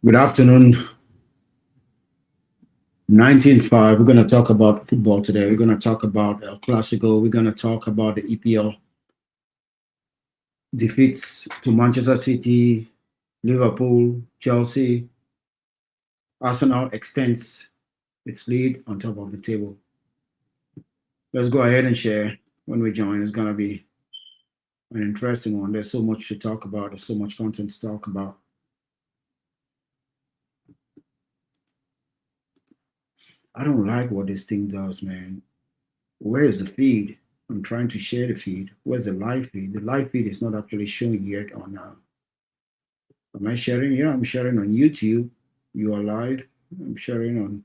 Good afternoon. 19.5. We're going to talk about football today. We're going to talk about El Clasico. We're going to talk about the EPL defeats to Manchester City, Liverpool, Chelsea. Arsenal extends its lead on top of the table. Let's go ahead and share when we join. It's going to be an interesting one. There's so much to talk about. There's so much content to talk about. I don't like what this thing does, man. Where is the feed? I'm trying to share the feed. Where's the live feed? The live feed is not actually showing yet on. Am I sharing? Yeah, I'm sharing on YouTube. You are live. I'm sharing on.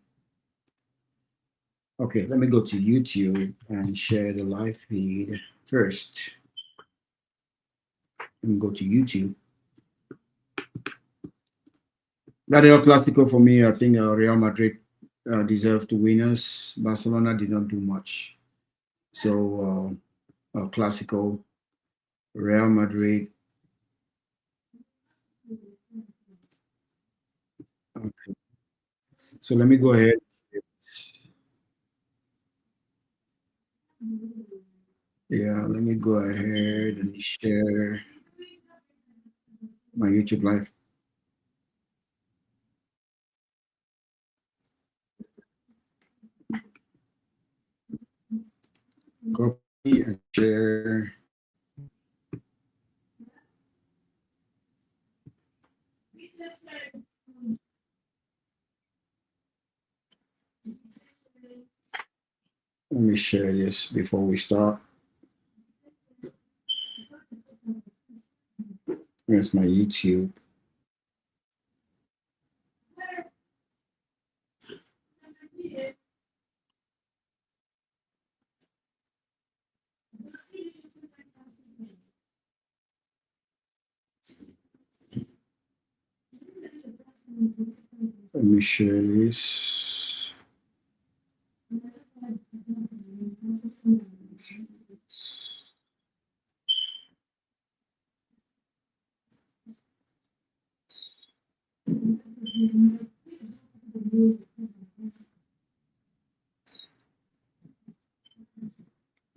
Okay, let me go to YouTube and share the live feed first. Let me go to YouTube. That El Clasico for me, I think Real Madrid deserved to win us. Barcelona did not do much. So, El Clasico, Real Madrid. Okay. So let me go ahead. Yeah, let me go ahead and share my YouTube live. Copy and share. Let me share this before we start. Here's my YouTube. Let me share this.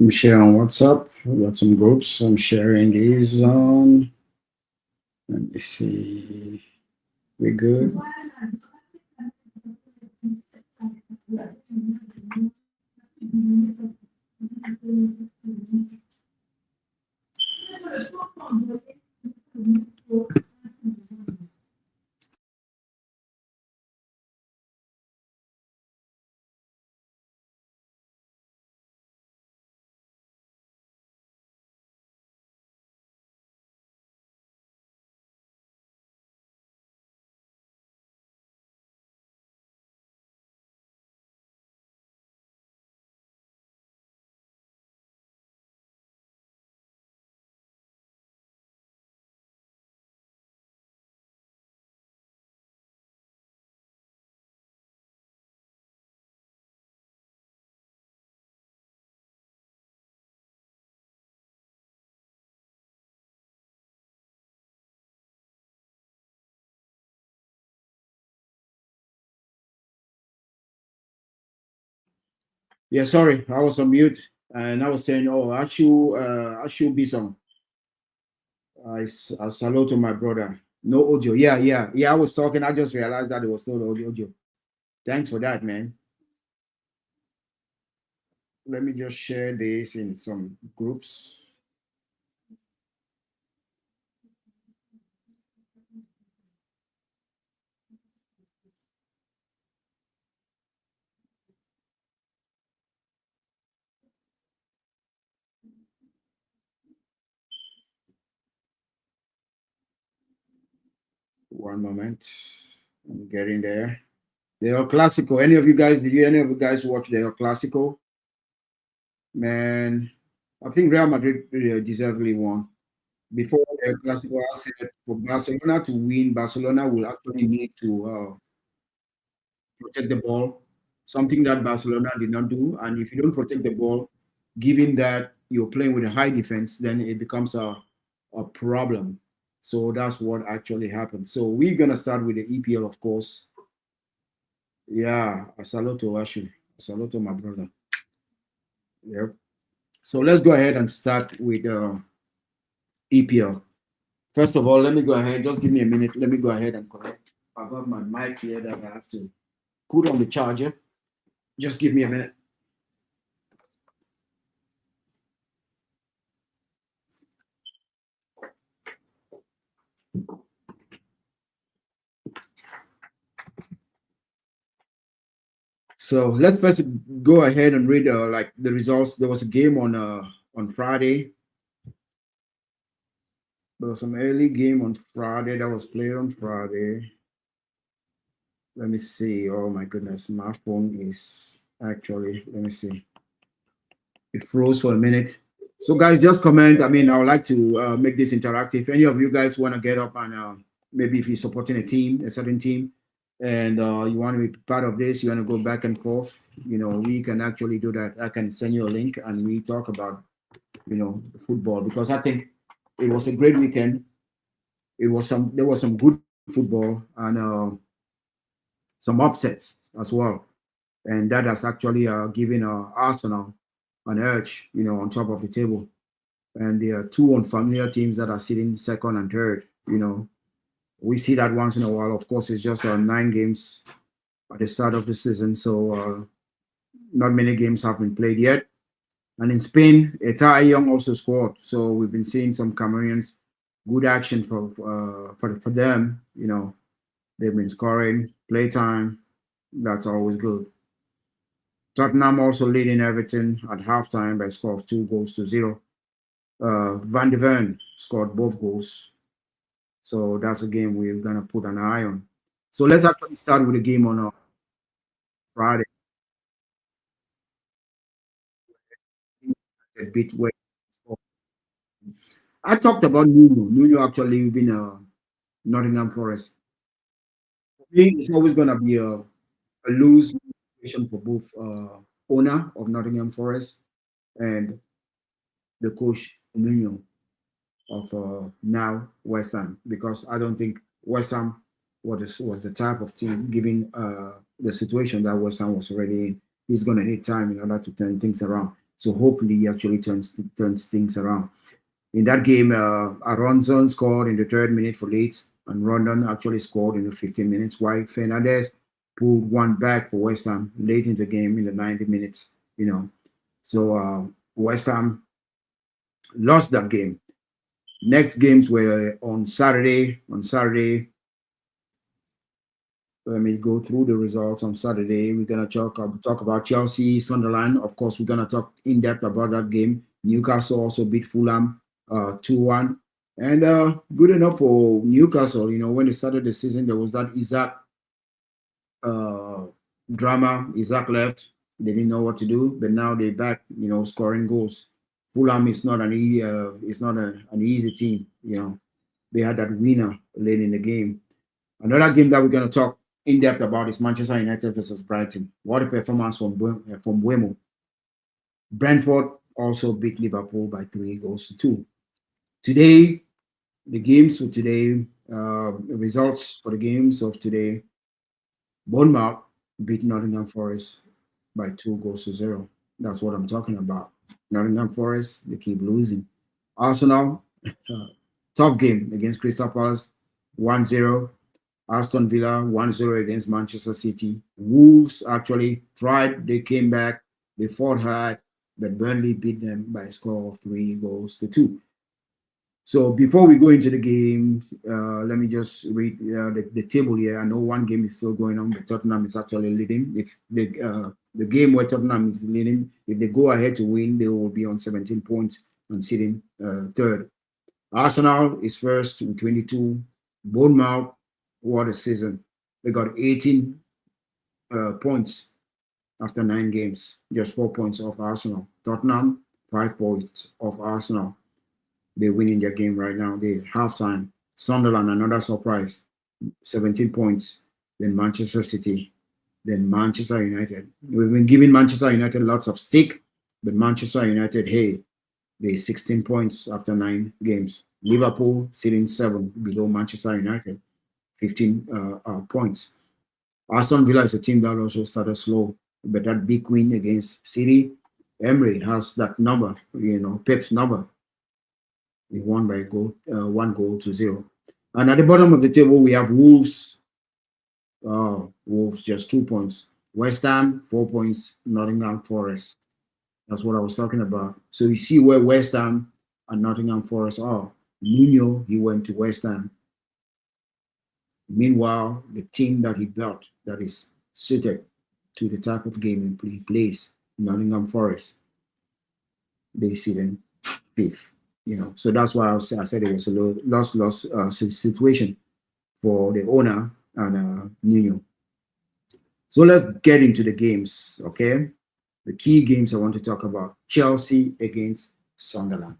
I'm sharing on WhatsApp. I've got some groups. I'm sharing these on. Let me see. We good? Yeah, sorry, I was on mute and I was saying, oh, I should be some. I salute to my brother. No audio. Yeah. I was talking. I just realized that it was no audio. Thanks for that, man. Let me just share this in some groups. One moment. I'm getting there. The El Clasico. Any of you guys, did you any of you guys watch the El Clasico? Man, I think Real Madrid deservedly won. Before the El Clasico, I said for Barcelona to win, Barcelona will actually need to protect the ball, something that Barcelona did not do. And if you don't protect the ball, given that you're playing with a high defense, then it becomes a problem. So that's what actually happened. So we're gonna start with the EPL, of course. Yeah, Asaloto Ashu. Asaloto, my brother. Yep. So let's go ahead and start with EPL. First of all, let me go ahead. Just give me a minute. Let me go ahead and connect. I got my mic here that I have to put on the charger. Just give me a minute. So let's first go ahead and read like the results. There was a game on Friday. There was some early game on Friday that was played on Friday. Let me see. Oh my goodness, my phone is actually. Let me see. It froze for a minute. So guys, just comment. I mean, I would like to make this interactive. Any of you guys want to get up and maybe if you're supporting a team, a certain team, and you want to be part of this, you want to go back and forth, we can actually do that. I can send you a link and we talk about, football because I think it was a great weekend. There was some good football and some upsets as well, and that has actually given Arsenal an edge, on top of the table. And there are two unfamiliar teams that are sitting second and third. We see that once in a while. Of course, it's just 9 games at the start of the season, so not many games have been played yet. And in Spain, Eta Young also scored, so we've been seeing some Cameroonians good action for them. They've been scoring, playtime. That's always good. Tottenham also leading Everton at halftime by a score of 2 goals to 0. Van de Ven scored both goals. So that's a game we're going to put an eye on. So let's actually start with the game on Friday. A bit where I talked about Nuno. Nuno actually been Nottingham Forest. For me, it's always going to be a lose situation for both owner of Nottingham Forest and the coach Nuno of now West Ham, because I don't think West Ham was the type of team, given the situation that West Ham was already in. He's going to need time in order to turn things around. So hopefully he actually turns things around. In that game, Aronson scored in the 3rd minute for Leeds, and Rondon actually scored in the 15 minutes, while Fernandez pulled one back for West Ham late in the game in the 90 minutes. So West Ham lost that game. Next games were on Saturday. On Saturday, let me go through the results. On Saturday, we're gonna talk about Chelsea, Sunderland. Of course, we're gonna talk in depth about that game. Newcastle also beat Fulham 2-1, and good enough for Newcastle. When they started the season, there was that Isaac uh, drama. Isaac left. They didn't know what to do, but now they're back. Scoring goals. Fulham is not an easy team. They had that winner late in the game. Another game that we're going to talk in depth about is Manchester United versus Brighton. What a performance from Wemo. Brentford also beat Liverpool by 3 goals to 2. Today, the games for today, the results for the games of today: Bournemouth beat Nottingham Forest by 2 goals to 0. That's what I'm talking about. Nottingham Forest, they keep losing. Arsenal, tough game against Crystal Palace, 1-0. Aston Villa 1-0 against Manchester City. Wolves actually tried, they came back, they fought hard, but Burnley beat them by a score of 3-2. So before we go into the game, let me just read the table here. I know one game is still going on, but Tottenham is actually leading. If the game where Tottenham is leading, if they go ahead to win, they will be on 17 points and sitting third. Arsenal is first with 22. Bournemouth, what a season. They got 18 points after 9 games, just 4 points off Arsenal. Tottenham, 5 points off Arsenal. They're winning their game right now. They halftime. Sunderland, another surprise, 17 points. Then Manchester City, then Manchester United. We've been giving Manchester United lots of stick, but Manchester United, hey, they're 16 points after 9 games. Liverpool sitting 7 below Manchester United, 15 points. Aston Villa is a team that also started slow, but that big win against City, Emery has that number, Pep's number. They won by 1-0. And at the bottom of the table, we have Wolves. Wolves just 2 points. West Ham, 4 points. Nottingham Forest. That's what I was talking about. So you see where West Ham and Nottingham Forest are. Nuno, he went to West Ham. Meanwhile, the team that he built that is suited to the type of game he plays, Nottingham Forest, they sit in 5th. So that's why I said it was a loss situation for the owner and Nuno. So let's get into the games, okay? The key games I want to talk about: Chelsea against Sunderland.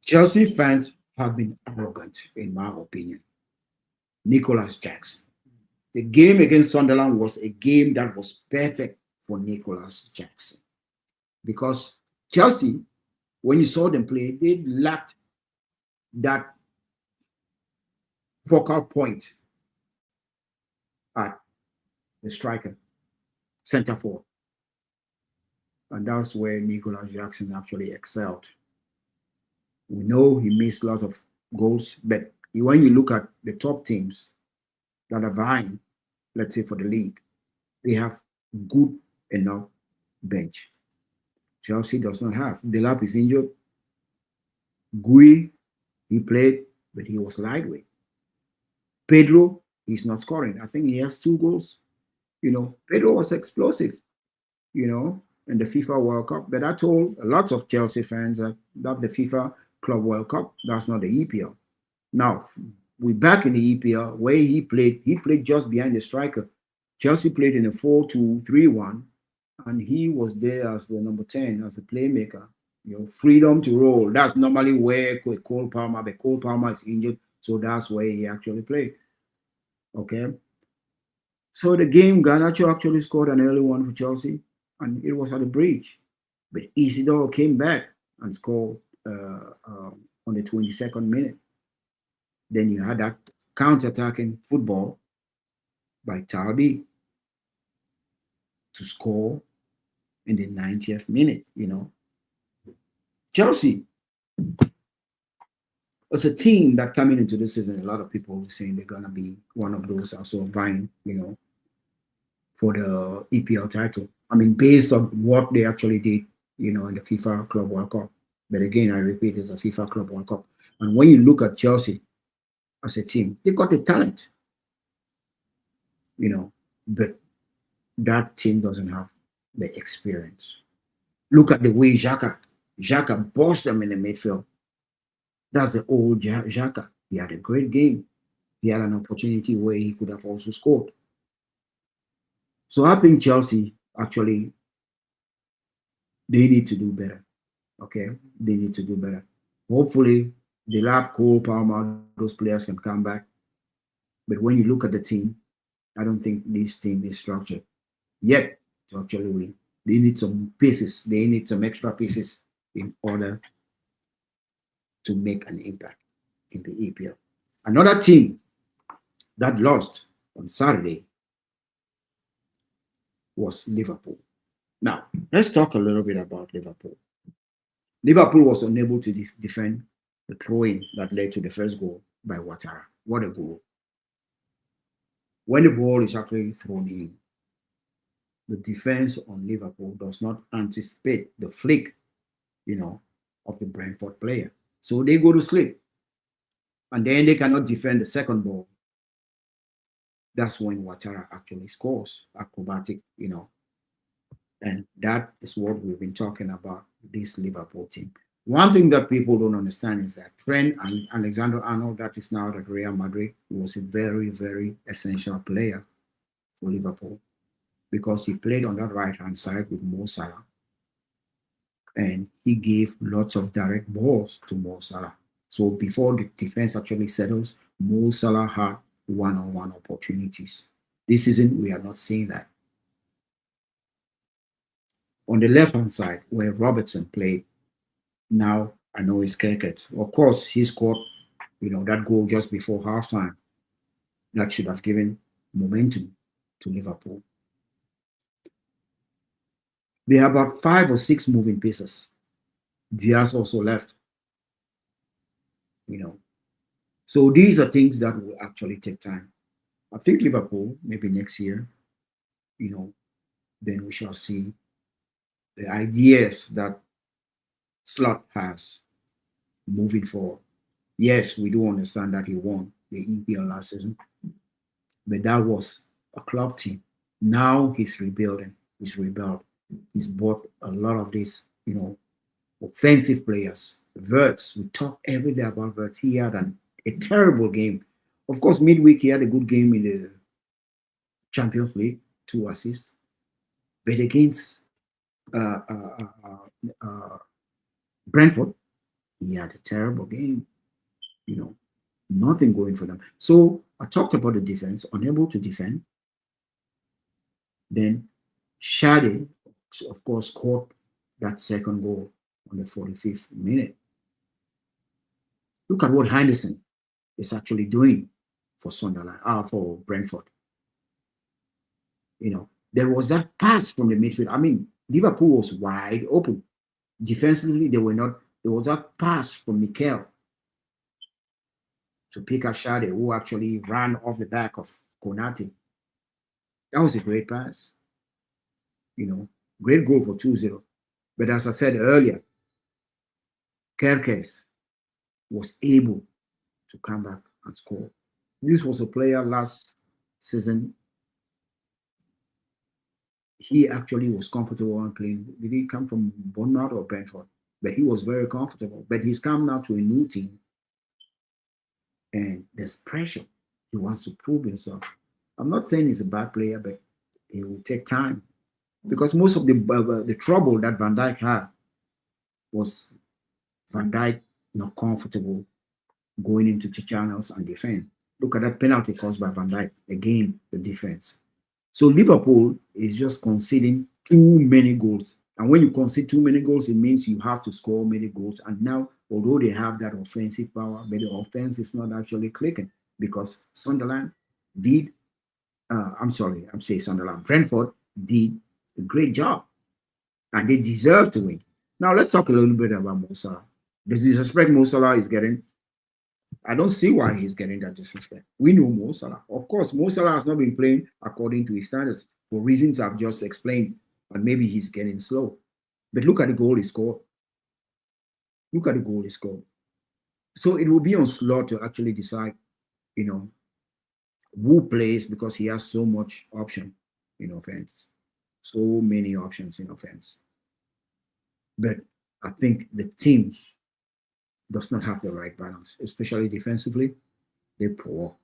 Chelsea fans have been arrogant, in my opinion. Nicholas Jackson. The game against Sunderland was a game that was perfect for Nicholas Jackson because Chelsea, when you saw them play, they lacked that focal point at the striker, center forward. And that's where Nicholas Jackson actually excelled. We know he missed a lot of goals, but when you look at the top teams that are vying, let's say for the league, they have good enough bench. Chelsea does not have. Delap is injured. Gui, he played, but he was lightweight. Pedro, he's not scoring. I think he has 2 goals. Pedro was explosive, in the FIFA World Cup. But I told a lot of Chelsea fans that the FIFA Club World Cup, that's not the EPL. Now, we're back in the EPL where he played just behind the striker. Chelsea played in a 4-2-3-1, and he was there as the number 10, as the playmaker. Freedom to roll. That's normally where Cole Palmer, but Cole Palmer is injured, so that's where he actually played. Okay. So the game, Garnacho actually scored an early one for Chelsea, and it was at the bridge. But Isidore came back and scored on the 22nd minute. Then you had that counter-attacking football by Talbi to score in the 90th minute, Chelsea was a team that coming into this season, a lot of people were saying they're going to be one of those also vying, for the EPL title. I mean, based on what they actually did, in the FIFA Club World Cup. But again, I repeat, it's a FIFA Club World Cup. And when you look at Chelsea as a team, they got the talent, but that team doesn't have the experience. Look at the way Xhaka bossed them in the midfield. That's the old Xhaka. He had a great game. He had an opportunity where he could have also scored. So I think Chelsea actually, they need to do better. Okay, they need to do better. Hopefully, Delap, Cole, Palmer, those players can come back. But when you look at the team, I don't think this team is structured yet to actually win. They need some pieces. They need some extra pieces in order to make an impact in the EPL. Another team that lost on Saturday was Liverpool. Now, let's talk a little bit about Liverpool. Liverpool was unable to defend the throw-in that led to the first goal by Ouattara. What a goal. When the ball is actually thrown in, the defense on Liverpool does not anticipate the flick, you know, of the Brentford player. So they go to sleep, and then they cannot defend the second ball. That's when Ouattara actually scores, acrobatic, and that is what we've been talking about this Liverpool team. One thing that people don't understand is that Trent and Alexander Arnold, that is now at Real Madrid, was a very, very essential player for Liverpool because he played on that right hand side with Mo Salah, and he gave lots of direct balls to Mo Salah. So before the defense actually settles, Mo Salah had one-on-one opportunities. This season, we are not seeing that. On the left-hand side, where Robertson played, now I know it's Kirkett. Of course, he scored, that goal just before halftime. That should have given momentum to Liverpool. There are about 5 or 6 moving pieces. Diaz also left, you know. So these are things that will actually take time. I think Liverpool, maybe next year, you know, then we shall see the ideas that Slot has moving forward. Yes, we do understand that he won the EPL last season, but that was a club team. Now he's rebuilding. He's rebuilt. He's bought a lot of these, offensive players. Verts, we talk every day about Verts. He had a terrible game. Of course, midweek he had a good game in the Champions League, 2 assists. But against uh, uh, uh, uh, Brentford, he had a terrible game. Nothing going for them. So I talked about the defense, unable to defend. Then Shade, of course, scored that second goal on the 45th minute. Look at what Henderson is actually doing for Sunderland, for Brentford. There was that pass from the midfield. I mean, Liverpool was wide open. Defensively, they were not. There was that pass from Mikel to pick up Shade, who actually ran off the back of Konate. That was a great pass. Great goal for 2-0. But as I said earlier, Kerkes was able to come back and score. This was a player last season. He actually was comfortable on playing. Did he come from Bournemouth or Brentford? But he was very comfortable. But he's come now to a new team, and there's pressure. He wants to prove himself. I'm not saying he's a bad player, but it will take time because most of the trouble that Van Dijk had was Van Dijk not comfortable going into the channels and defend. Look at that penalty caused by Van Dijk. Again, the defense. So Liverpool is just conceding too many goals. And when you concede too many goals, it means you have to score many goals. And now, although they have that offensive power, but the offense is not actually clicking because Sunderland did, I'm saying Sunderland, Brentford did a great job. And they deserve to win. Now, let's talk a little bit about Mo Salah. The disrespect Mo Salah is getting, I don't see why he's getting that disrespect. We know Mo Salah. Of course, Mo Salah has not been playing according to his standards for reasons I've just explained, and maybe he's getting slow. But look at the goal he scored. Look at the goal he scored. So it will be on Slot to actually decide, who plays because he has so much option in offense, so many options in offense. But I think the team does not have the right balance, especially defensively. They're poor.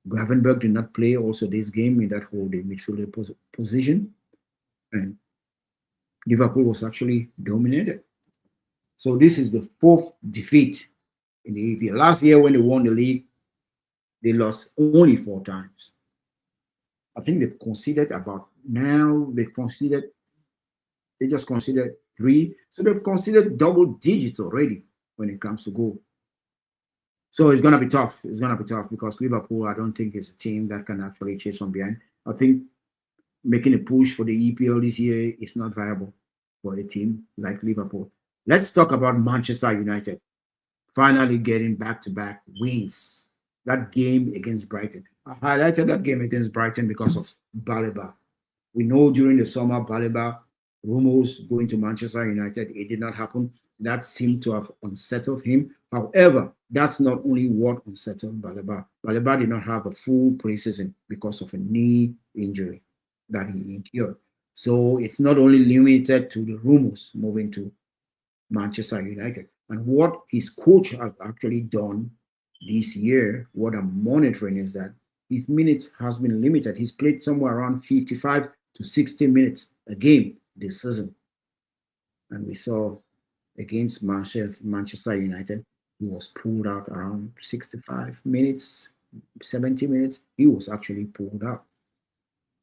Gravenberg did not play also this game in that holding midfielder position, and Liverpool was actually dominated. So this is the 4th defeat in the EPL. Last year when they won the league, they lost only 4 times. I think they've conceded they just conceded 3. So they've conceded double digits already when it comes to goal. So it's going to be tough. It's going to be tough because Liverpool, I don't think, is a team that can actually chase from behind. I think making a push for the EPL this year is not viable for a team like Liverpool. Let's talk about Manchester United finally getting back-to-back wins. That game against Brighton. I highlighted that game against Brighton because of Baleba. We know during the summer, Baleba rumors going to Manchester United. It did not happen. That seemed to have unsettled him. However, that's not only what unsettled Baleba. Baleba did not have a full preseason because of a knee injury that he incurred. So it's not only limited to the rumors moving to Manchester United. And what his coach has actually done this year, what I'm monitoring is that his minutes has been limited. He's played somewhere around 55 to 60 minutes a game this season. And we saw against Manchester United, he was pulled out around 65 minutes, 70 minutes. He was actually pulled out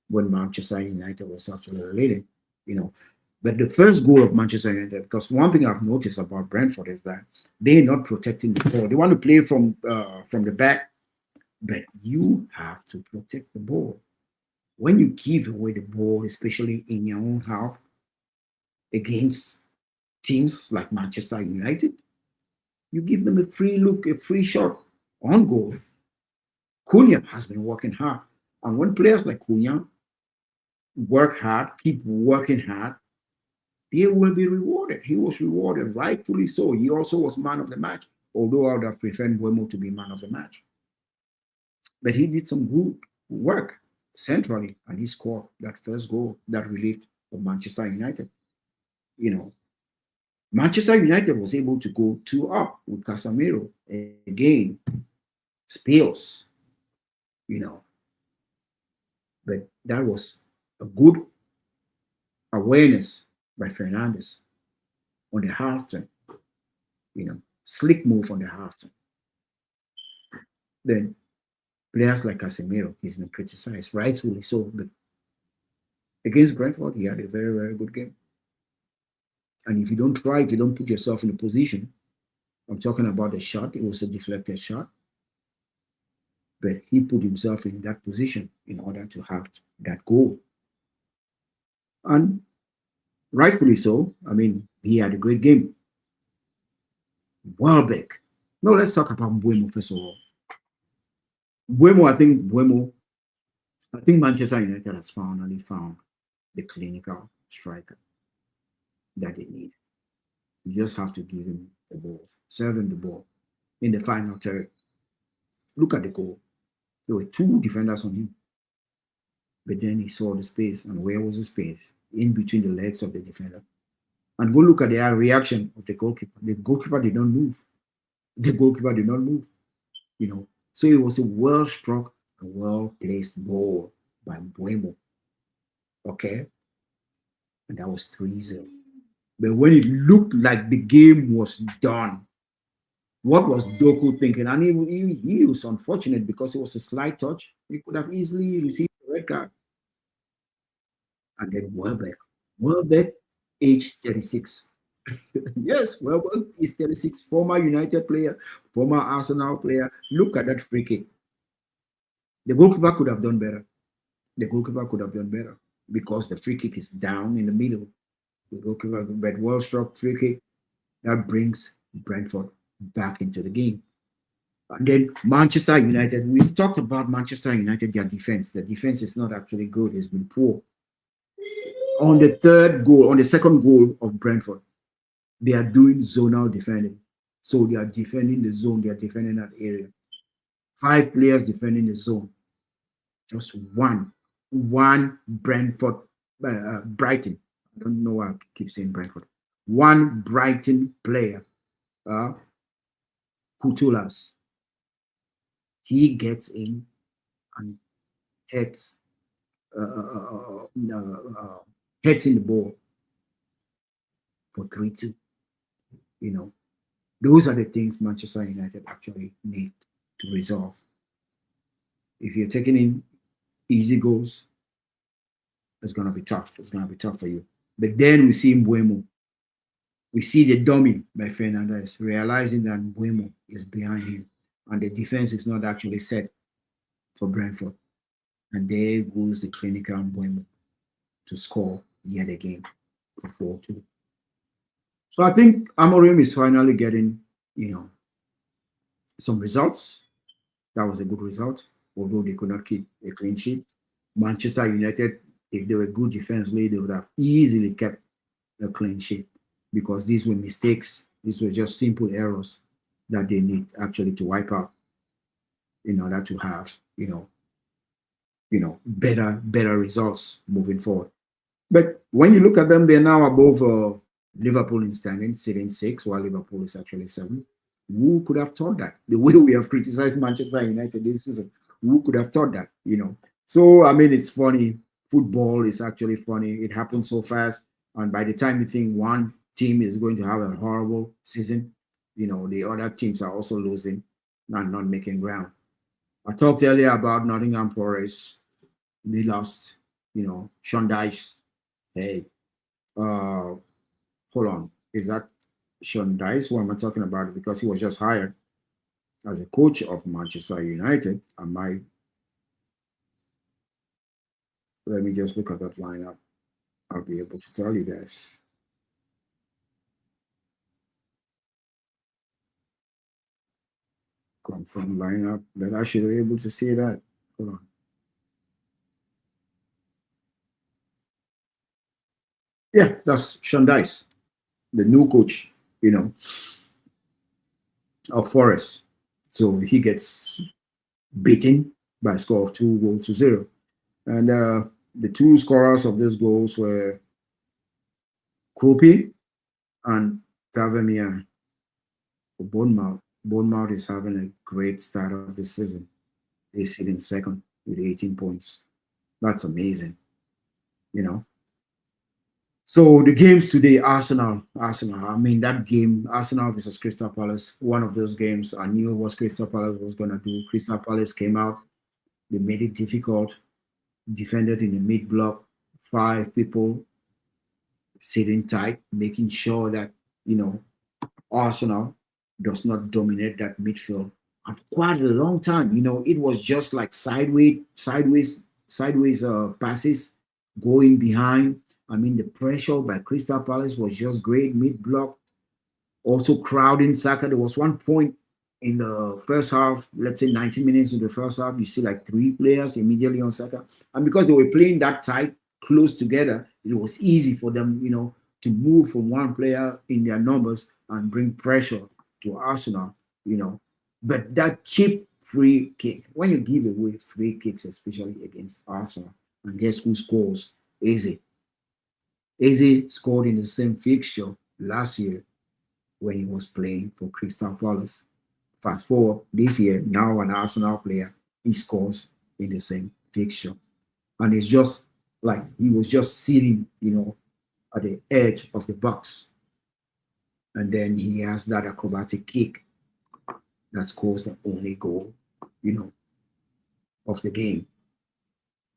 when Manchester United was actually leading, you know. But the first goal of Manchester United, because one thing I've noticed about Brentford is that they're not protecting the ball. They want to play from the back, but you have to protect the ball. When you give away the ball, especially in your own half, against teams like Manchester United, you give them a free look, a free shot on goal. Cunha has been working hard. And when players like Cunha work hard, keep working hard, they will be rewarded. He was rewarded, rightfully so. He also was man of the match, although I would have preferred Wemo to be man of the match. But he did some good work centrally, and he scored that first goal that relieved of Manchester United. You know, Manchester United was able to go 2 up with Casemiro again, spills, you know. But that was a good awareness by Fernandes on the half turn, you know, slick move on the half turn. Then players like Casemiro, he's been criticized, rightfully so. But against Brentford, he had a very, very good game. And if you don't try, if you don't put yourself in a position, I'm talking about the shot, it was a deflected shot. But he put himself in that position in order to have that goal. And rightfully so. I mean, he had a great game. Welbeck. No, let's talk about Buemo first of all. I think Manchester United has finally found the clinical striker that they need. You just have to give him the ball, serve him the ball in the final third. Look at the goal. There were two defenders on him, but then he saw the space, and where was the space? In between the legs of the defender. And go look at the reaction of the goalkeeper. The goalkeeper did not move. The goalkeeper did not move, you know. So it was a well-struck and well-placed ball by Buemo. Okay? And that was 3-0. But when it looked like the game was done, what was Doku thinking? And he was unfortunate because it was a slight touch. He could have easily received a red card. And then Welbeck, age 36. Yes, Welbeck is 36, former United player, former Arsenal player. Look at that free kick. The goalkeeper could have done better. The goalkeeper could have done better because the free kick is down in the middle. The goalkeeper, but well struck free kick that brings Brentford back into the game. And then Manchester United, we've talked about Manchester United, their defense. The defense is not actually good, it's been poor. On the second goal of Brentford, they are doing zonal defending. So they are defending the zone, they are defending that area. 5 players defending the zone. Just one Brentford, Brighton. I don't know why I keep saying Brentford. One Brighton player, Kutulas. He gets in and heads heads in the ball for 3-2. You know, those are the things Manchester United actually need to resolve. If you're taking in easy goals, it's gonna be tough. It's gonna be tough for you. But then we see Mbuemo. We see the dummy by Fernandes, realizing that Mbuemo is behind him, and the defense is not actually set for Brentford. And there goes the clinical Mbuemo to score yet again for 4-2. So I think Amorim is finally getting, some results. That was a good result. although they could not keep a clean sheet. Manchester United, if they were good defensively, they would have easily kept a clean sheet because these were mistakes. These were just simple errors that they need actually to wipe out in order to have, better results moving forward. But when you look at them, they're now above Liverpool in standing, sitting six, while Liverpool is actually seven. Who could have thought that? The way we have criticized Manchester United this season, who could have thought that? So, I mean, it's funny. Football is actually funny. It happens so fast. And by the time you think one team is going to have a horrible season, the other teams are also losing and not making ground. I talked earlier about Nottingham Forest. They lost, Sean Dyche. Hey, uh, hold on. Is that Sean Dyche? What am I talking about? Because he was just hired as a coach of Manchester United. Let me just look at that lineup. I'll be able to tell you guys. Confirm lineup, but I should be able to see that. Hold on. Yeah, that's Sean Dyche, the new coach, of Forest. So he gets beaten by a score of 2 goals to 0. And the two scorers of these goals were Krupi and Tavernier for Bournemouth. Bournemouth is having a great start of the season. They sit in second with 18 points. That's amazing, you know. So the games today, Arsenal. I mean, that game, Arsenal versus Crystal Palace, one of those games I knew what Crystal Palace was going to do. Crystal Palace came out, they made it difficult, defended in the mid block, 5 people sitting tight, making sure that, Arsenal does not dominate that midfield. And quite a long time, it was just like sideways passes going behind. I mean, the pressure by Crystal Palace was just great mid block, also crowding Saka. There was one point in the first half, let's say 90 minutes in the first half, you see like 3 players immediately on Saka. And because they were playing that tight, close together, it was easy for them, to move from one player in their numbers and bring pressure to Arsenal, you know. But that cheap free kick, when you give away free kicks, especially against Arsenal, and guess who scores? Eze. Eze scored in the same fixture last year when he was playing for Crystal Palace. Fast forward this year, now an Arsenal player, he scores in the same fixture. And it's just like he was just sitting, at the edge of the box. And then he has that acrobatic kick that scores the only goal, you know, of the game.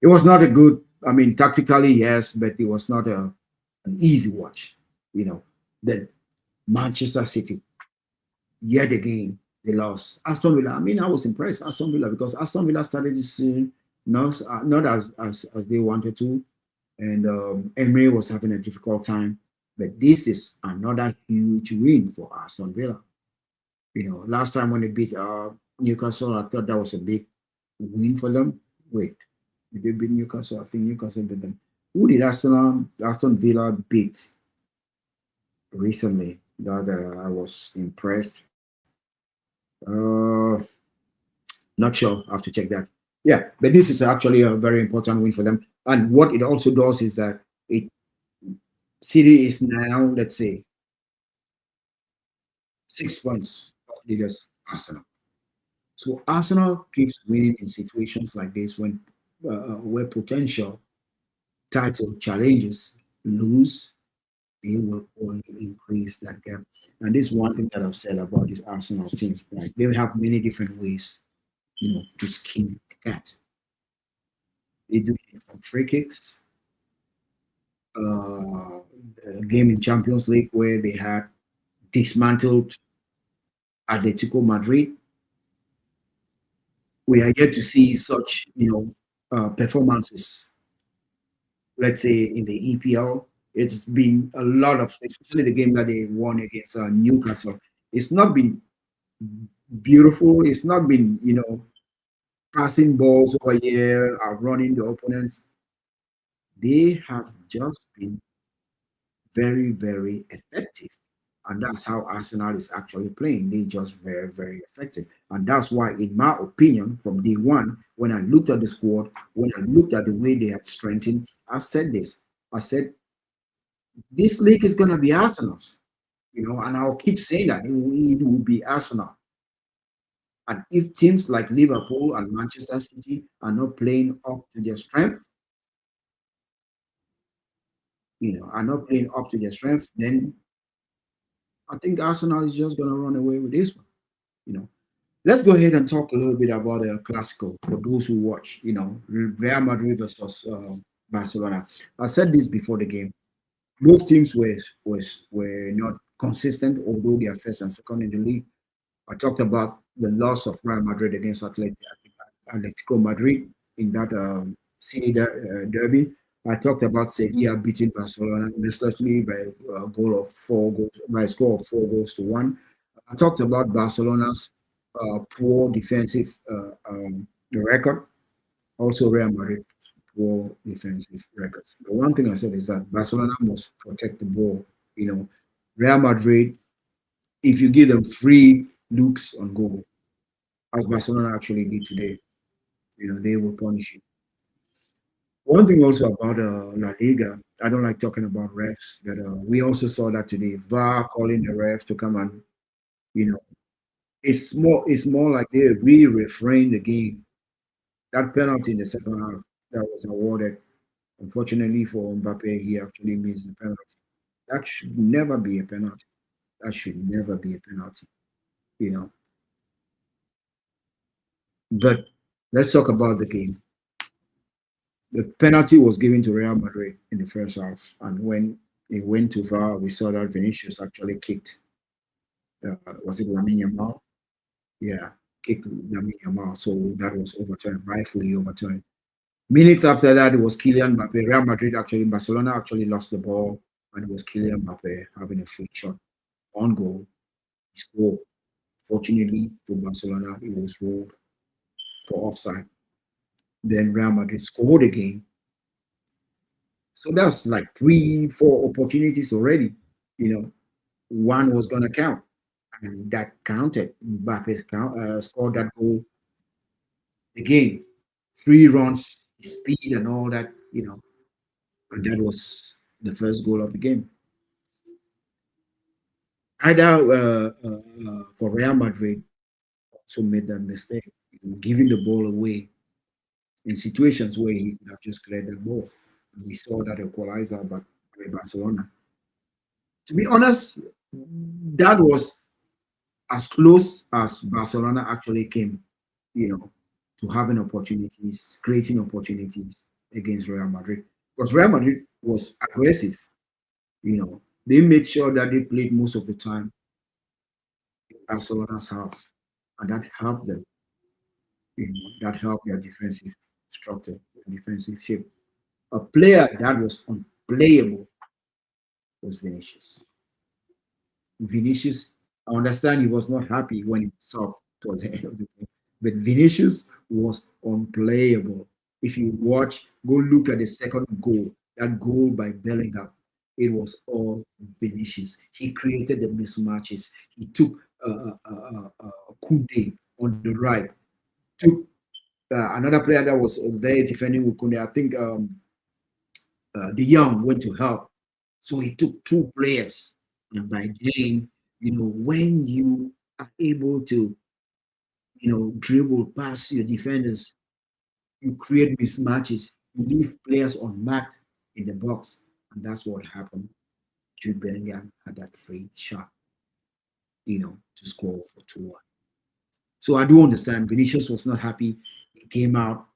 It was not a good, I mean, tactically, yes, but it was not an easy watch, you know. Then Manchester City, yet again, they lost. Aston Villa, I mean, I was impressed, Aston Villa, because Aston Villa started this season not as they wanted to. And Emery was having a difficult time. But this is another huge win for Aston Villa. Last time when they beat Newcastle, I thought that was a big win for them. Wait, did they beat Newcastle? I think Newcastle beat them. Who did Aston Villa beat recently that I was impressed? Uh, Not sure. I have to check that. Yeah, but this is actually a very important win for them. And what it also does is that it City is now, let's say, 6 points of leaders Arsenal. So Arsenal keeps winning in situations like this when where potential title challenges lose, they will only increase that gap. And this is one thing that I've said about this Arsenal team. Right? They have many different ways, to skin the cat. They do it from free kicks, a game in Champions League where they had dismantled Atletico Madrid. We are yet to see such, performances. Let's say in the EPL, it's been a lot of, especially the game that they won against Newcastle. It's not been beautiful. It's not been, passing balls over here, outrunning the opponents. They have just been very, very effective. And that's how Arsenal is actually playing. They just very, very effective. And that's why, in my opinion, from day one, when I looked at the squad, when I looked at the way they had strengthened, I said this. I said, this league is going to be Arsenal's, and I'll keep saying that it will be Arsenal. And if teams like Liverpool and Manchester City are not playing up to their strength, are not playing up to their strength, then I think Arsenal is just going to run away with this one. You know, let's go ahead and talk a little bit about the Clasico for those who watch. Real Madrid versus Barcelona. I said this before the game. Both teams were not consistent, although they are first and second in the league. I talked about the loss of Real Madrid against Atletico Madrid in that city derby. I talked about Sevilla beating Barcelona mercilessly by a goal of 4 goals, by a score of 4 goals to 1. I talked about Barcelona's poor defensive record, also Real Madrid poor defensive records. The one thing I said is that Barcelona must protect the ball. Real Madrid, if you give them free looks on goal, as Barcelona actually did today, they will punish you. One thing also about La Liga, I don't like talking about refs, but we also saw that today. VAR calling the ref to come and, you know, it's more like they really refrain the game. That penalty in the second half that was awarded, unfortunately for Mbappe, he actually missed the penalty. That should never be a penalty. That should never be a penalty, you know. But let's talk about the game. The penalty was given to Real Madrid in the first half, and when it went to VAR, we saw that Vinicius actually kicked. Was it Lamine Yamal? Yeah, kicked Lamine Yamal. So that was overturned, rightfully overturned. Minutes after that, it was Kylian Mbappe. Real Madrid actually, Barcelona actually lost the ball, and it was Kylian Mbappe having a free shot on goal. He scored. Fortunately for Barcelona, it was ruled for offside. Then Real Madrid scored again. So that's like 3, 4 opportunities already. One was gonna count, and that counted. Scored that goal again. 3 runs, speed, and all that. And that was the first goal of the game. Either for Real Madrid also made that mistake, giving the ball away in situations where he could have just cleared the ball. And we saw that equalizer by Barcelona. To be honest, that was as close as Barcelona actually came, you know, to having opportunities, creating opportunities against Real Madrid. Because Real Madrid was aggressive, they made sure that they played most of the time in Barcelona's house, and that helped them. That helped their defensive structure, their defensive shape. A player that was unplayable was Vinicius. Vinicius, I understand he was not happy when he saw towards the end of the game, but Vinicius was unplayable. If you watch, go look at the second goal, that goal by Bellingham, it was all Vinicius. He created the mismatches. He took Kunde on the right, took another player that was there defending with Kunde. I think De Young went to help. So he took 2 players. And by then, when you are able to, dribble past your defenders, you create mismatches, you leave players unmarked in the box. And that's what happened. Jude Bellingham had that free shot, to score for 2-1. So I do understand Vinicius was not happy. He came out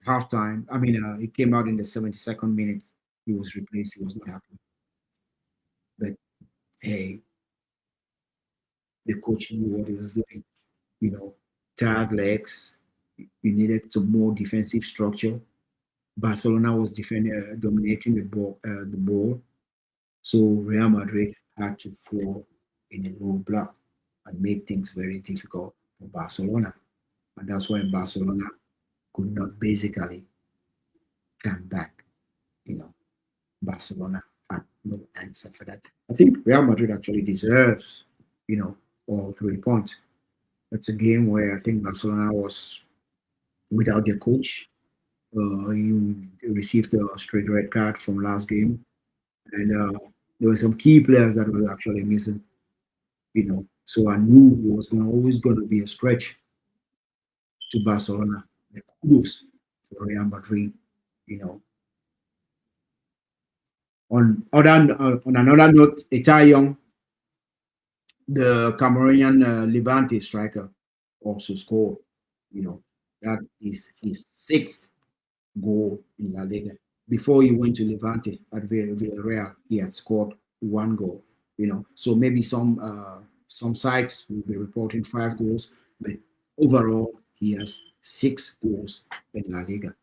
halftime. I mean, he came out in the 72nd minute. He was replaced. He was not happy. But hey, the coach knew what he was doing. Tired legs. We needed some more defensive structure. Barcelona was defending, dominating the ball. So Real Madrid had to fall in a low block and make things very difficult for Barcelona. and that's why Barcelona could not basically come back. You know, Barcelona had no answer for that. I think Real Madrid actually deserves, all 3 points. It's a game where I think Barcelona was without their coach. You received a straight red card from last game, and there were some key players that were actually missing. So I knew it was always going to be a stretch to Barcelona. The kudos for Real Madrid. You know, on another note, Young, the Cameroonian Levante striker, also scored. That is his sixth goal in La Liga. Before he went to Levante at Villarreal, he had scored one goal. So maybe some sites will be reporting 5 goals, but overall he has 6 goals in La Liga.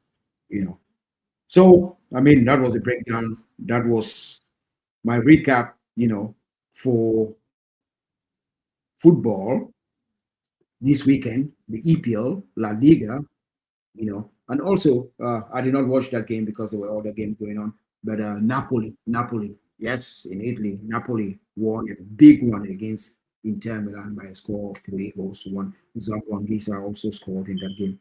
So I mean that was a breakdown. That was my recap. For football this weekend, the EPL, La Liga, and also I did not watch that game because there were other games going on. But Napoli, yes, in Italy, Napoli won a big one against Inter Milan by a score of 3 goals to 1. Zamboanguissa also scored in that game.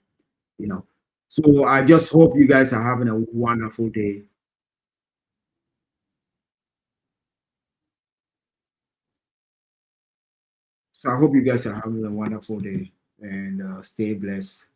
You know, so I just hope you guys are having a wonderful day. So I hope you guys are having a wonderful day and stay blessed.